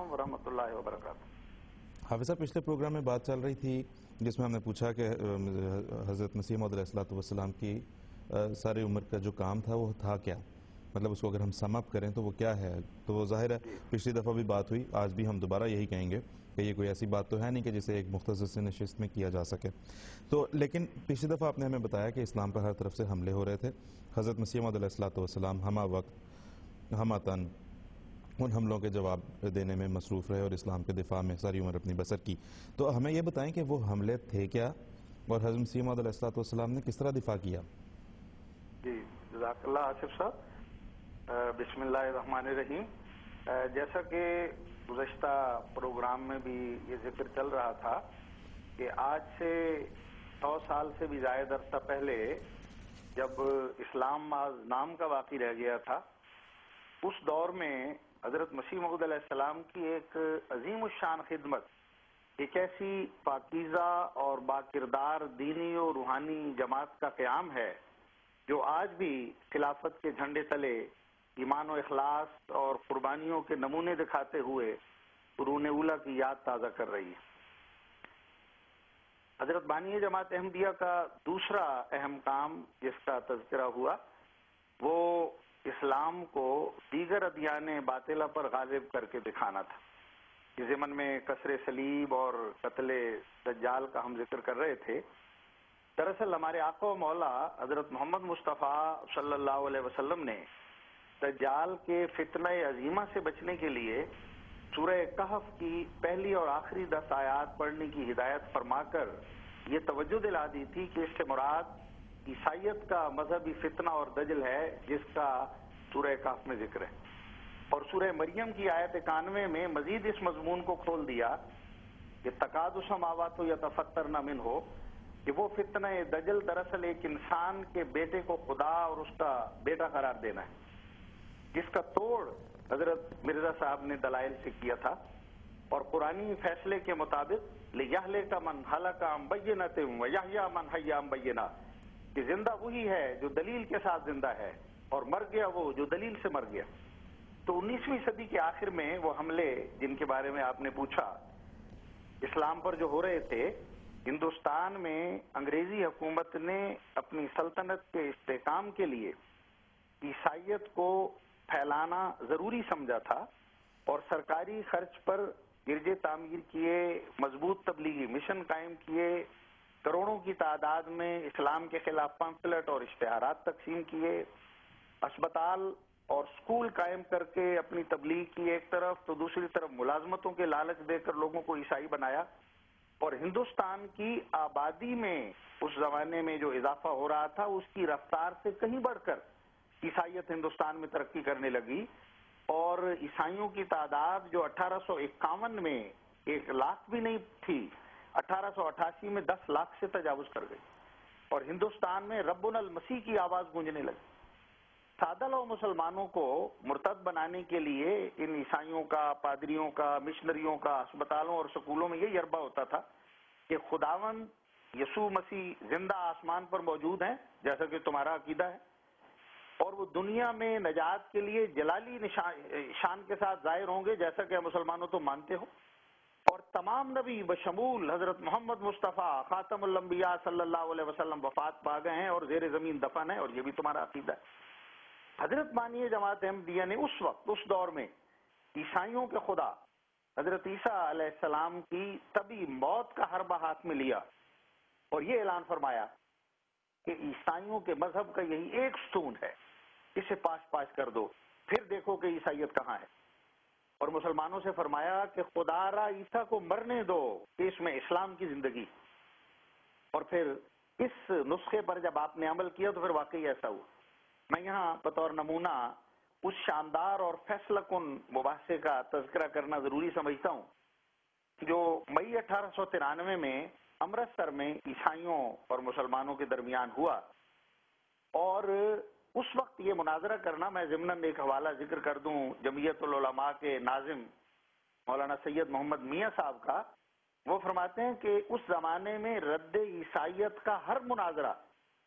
السلام ورحمۃ اللہ وبرکاتہ۔ حافظ صاحب، پچھلے پروگرام میں بات چل رہی تھی جس میں ہم نے پوچھا کہ حضرت مسیح موعود علیہ الصلوۃ والسلام کی ساری عمر کا جو کام تھا وہ تھا کیا، مطلب اس کو اگر ہم سم اپ کریں تو وہ کیا ہے؟ تو وہ ظاہر ہے پچھلی دفعہ بھی بات ہوئی، آج بھی ہم دوبارہ یہی کہیں گے کہ یہ کوئی ایسی بات تو ہے نہیں کہ جسے ایک مختصر سے نشست میں کیا جا سکے۔ تو لیکن پچھلی دفعہ آپ نے ہمیں بتایا کہ اسلام پر ہر طرف سے حملے ہو رہے تھے، حضرت مسیح موعود علیہ الصلوۃ والسلام ہمہ وقت ہمہ تن ان حملوں کے جواب دینے میں مصروف رہے اور اسلام کے دفاع میں ساری عمر اپنی بسر کی۔ تو ہمیں یہ بتائیں کہ وہ حملے تھے کیا اور حضرت مسیح موعود علیہ الصلوۃ والسلام نے کس طرح دفاع کیا؟ جی جزاک اللہ آصف صاحب۔ بسم اللہ الرحمن الرحیم۔ جیسا کہ گزشتہ پروگرام میں بھی یہ ذکر چل رہا تھا کہ آج سے 100 سال سے بھی زائد عرصہ پہلے جب اسلام محض نام کا باقی رہ گیا تھا، اس دور میں حضرت مسیح موعود علیہ السلام کی ایک عظیم الشان خدمت، ایک ایسی پاکیزہ اور باکردار دینی و روحانی جماعت کا قیام ہے جو آج بھی خلافت کے جھنڈے تلے ایمان و اخلاص اور قربانیوں کے نمونے دکھاتے ہوئے قرون اولیٰ کی یاد تازہ کر رہی ہے۔ حضرت بانی جماعت احمدیہ کا دوسرا اہم کام جس کا تذکرہ ہوا وہ اسلام کو دیگر ادیان باطلہ پر غالب کر کے دکھانا تھا۔ اس ضمن میں کسر صلیب اور قتل دجال کا ہم ذکر کر رہے تھے۔ دراصل ہمارے آقا و مولا حضرت محمد مصطفیٰ صلی اللہ علیہ وسلم نے دجال کے فتنہ عظیمہ سے بچنے کے لیے سورہ کہف کی پہلی اور آخری 10 آیات پڑھنے کی ہدایت فرما کر یہ توجہ دلا دی تھی کہ اس سے مراد عیسائیت کا مذہبی فتنہ اور دجل ہے جس کا سورہ کہف میں ذکر ہے، اور سورہ مریم کی آیت 91 میں مزید اس مضمون کو کھول دیا کہ تکاد السماوات یتفطرن منہ، کہ وہ فتنہ دجل دراصل ایک انسان کے بیٹے کو خدا اور اس کا بیٹا قرار دینا ہے، جس کا توڑ حضرت مرزا صاحب نے دلائل سے کیا تھا، اور قرآنی فیصلے کے مطابق لِیَہْلِکَ مَنْ هَلَكَ عَنْ بَیِّنَةٍ وَیَحْیَىٰ مَنْ حَیَّ عَنْ بَیِّنَةٍ، کہ زندہ وہی ہے جو دلیل کے ساتھ زندہ ہے اور مر گیا وہ جو دلیل سے مر گیا۔ تو 19ویں صدی کے آخر میں وہ حملے جن کے بارے میں آپ نے پوچھا اسلام پر جو ہو رہے تھے، ہندوستان میں انگریزی حکومت نے اپنی سلطنت کے استحکام کے لیے عیسائیت کو پھیلانا ضروری سمجھا تھا اور سرکاری خرچ پر گرجے تعمیر کیے، مضبوط تبلیغی مشن قائم کیے، کروڑوں کی تعداد میں اسلام کے خلاف پمفلٹ اور اشتہارات تقسیم کیے، اسپتال اور سکول قائم کر کے اپنی تبلیغ کی ایک طرف تو دوسری طرف ملازمتوں کے لالچ دے کر لوگوں کو عیسائی بنایا، اور ہندوستان کی آبادی میں اس زمانے میں جو اضافہ ہو رہا تھا اس کی رفتار سے کہیں بڑھ کر عیسائیت ہندوستان میں ترقی کرنے لگی، اور عیسائیوں کی تعداد جو 1851 میں 1 لاکھ بھی نہیں تھی، 1888 میں 10 لاکھ سے تجاوز کر گئی، اور ہندوستان میں ربنا المسیح کی آواز گونجنے لگی۔ سادہ لو مسلمانوں کو مرتد بنانے کے لیے ان عیسائیوں کا، پادریوں کا، مشنریوں کا اسپتالوں اور سکولوں میں یہ جربہ ہوتا تھا کہ خداوند یسوع مسیح زندہ آسمان پر موجود ہیں جیسا کہ تمہارا عقیدہ ہے، اور وہ دنیا میں نجات کے لیے جلالی شان کے ساتھ ظاہر ہوں گے جیسا کہ مسلمانوں تو مانتے ہو، اور تمام نبی بشمول حضرت محمد مصطفیٰ خاتم الانبیاء صلی اللہ علیہ وسلم وفات پا گئے ہیں اور زیر زمین دفن ہیں، اور یہ بھی تمہارا عقیدہ ہے۔ حضرت بانی جماعت احمدیہ نے اس وقت اس دور میں عیسائیوں کے خدا حضرت عیسیٰ علیہ السلام کی طبی موت کا حربہ ہاتھ میں لیا اور یہ اعلان فرمایا کہ عیسائیوں کے مذہب کا یہی ایک ستون ہے، اسے پاش پاش کر دو، پھر دیکھو کہ عیسائیت کہاں ہے، اور مسلمانوں سے فرمایا کہ خدا را عیسیٰ کو مرنے دو کہ اس میں اسلام کی زندگی، اور پھر اس نسخے پر جب آپ نے عمل کیا تو پھر واقعی ایسا ہوا۔ میں یہاں بطور نمونہ اس شاندار اور فیصلہ کن مباحثے کا تذکرہ کرنا ضروری سمجھتا ہوں جو مئی 1893 میں امرتسر میں عیسائیوں اور مسلمانوں کے درمیان ہوا، اور اس وقت یہ مناظرہ کرنا، میں ضمناً ایک حوالہ ذکر کر دوں جمعیت العلماء کے ناظم مولانا سید محمد میاں صاحب کا، وہ فرماتے ہیں کہ اس زمانے میں رد عیسائیت کا ہر مناظرہ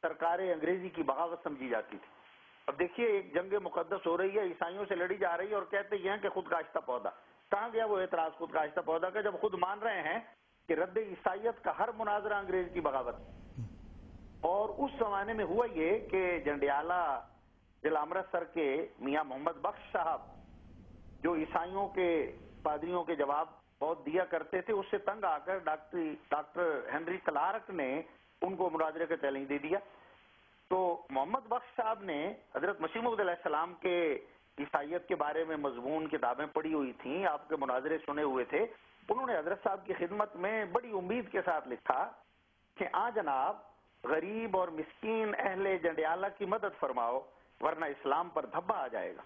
سرکار انگریزی کی بغاوت سمجھی جاتی تھی۔ اب دیکھیے ایک جنگ مقدس ہو رہی ہے، عیسائیوں سے لڑی جا رہی ہے، اور کہتے یہ ہیں کہ خود کاشتہ پودا کہاں گیا وہ اعتراض خود کا آہستہ پودا کا، جب خود مان رہے ہیں کہ رد عیسائیت کا ہر مناظرہ انگریز کی بغاوت. اور اس زمانے میں ہوا یہ کہ جنڈیالہ ضلع امرتسر کے میاں محمد بخش صاحب جو عیسائیوں کے پادریوں کے جواب بہت دیا کرتے تھے، اس سے تنگ آ کر ڈاکٹر ہنری کلارک نے ان کو مناظرے کا چیلنج دے دیا. تو محمد بخش صاحب نے حضرت مسیح موعود علیہ السلام کے عیسائیت کے بارے میں مضمون کتابیں پڑھی ہوئی تھیں، آپ کے مناظرے سنے ہوئے تھے. انہوں نے حضرت صاحب کی خدمت میں بڑی امید کے ساتھ لکھا کہ جناب غریب اور مسکین اہل جنڈیالہ کی مدد فرماؤ ورنہ اسلام پر دھبا آ جائے گا.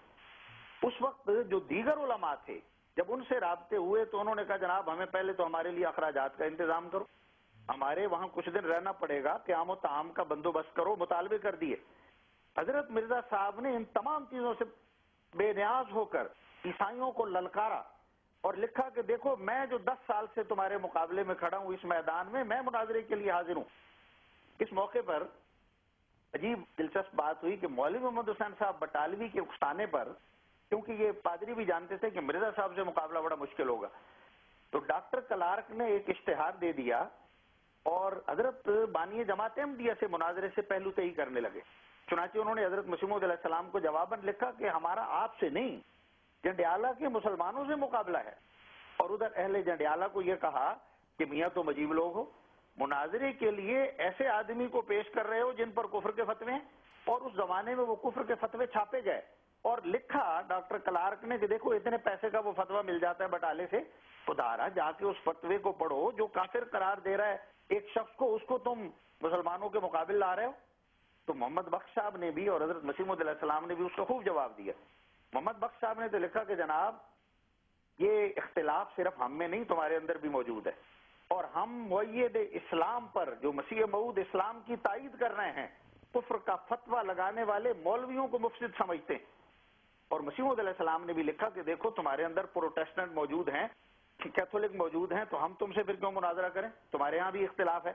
اس وقت جو دیگر علماء تھے جب ان سے رابطے ہوئے تو انہوں نے کہا جناب ہمیں پہلے تو ہمارے لیے اخراجات کا انتظام کرو، ہمارے وہاں کچھ دن رہنا پڑے گا، قیام و طعام کا بندوبست کرو. مطالبے کر دیے. حضرت مرزا صاحب نے ان تمام چیزوں سے بے نیاز ہو کر عیسائیوں کو للکارا اور لکھا کہ دیکھو میں جو 10 سال سے تمہارے مقابلے میں کھڑا ہوں اس میدان میں مناظرے کے لیے حاضر ہوں. اس موقع پر عجیب دلچسپ بات ہوئی کہ مولوی محمد حسین صاحب بٹالوی کے اکسانے پر، کیونکہ یہ پادری بھی جانتے تھے کہ مرزا صاحب سے مقابلہ بڑا مشکل ہوگا، تو ڈاکٹر کلارک نے ایک اشتہار دے دیا اور حضرت بانی جماعت احمدیہ سے مناظرے سے پہلو تہی کرنے لگے. چنانچہ انہوں نے حضرت مسیح موعود علیہ السلام کو جواباً لکھا کہ ہمارا آپ سے نہیں جنڈیالہ کے مسلمانوں سے مقابلہ ہے. اور ادھر اہل جنڈیالہ کو یہ کہا کہ میاں تو عجیب لوگ ہو، مناظرے کے لیے ایسے آدمی کو پیش کر رہے ہو جن پر کفر کے فتوے ہیں. اور اس زمانے میں وہ کفر کے فتوے چھاپے گئے اور لکھا ڈاکٹر کلارک نے کہ دیکھو اتنے پیسے کا وہ فتویٰ مل جاتا ہے بٹالے سے، خدارا جا کے اس فتوے کو پڑھو جو کافر قرار دے رہا ہے ایک شخص کو، اس کو تم مسلمانوں کے مقابل لا رہے ہو. تو محمد بخش صاحب نے بھی اور حضرت مسیح موعود علیہ السلام نے بھی اس کو خوب جواب دیا. محمد بخش صاحب نے تو لکھا کہ جناب یہ اختلاف صرف ہم میں نہیں تمہارے اندر بھی موجود ہے، اور ہم مؤید اسلام پر جو مسیح موعود اسلام کی تائید کر رہے ہیں کفر کا فتویٰ لگانے والے مولویوں کو مفسد سمجھتے ہیں. اور مسیح موعود علیہ السلام نے بھی لکھا کہ دیکھو تمہارے اندر پروٹیسٹنٹ موجود ہیں، کیتھولک موجود ہیں، تو ہم تم سے پھر کیوں مناظرہ کریں، تمہارے ہاں بھی اختلاف ہے.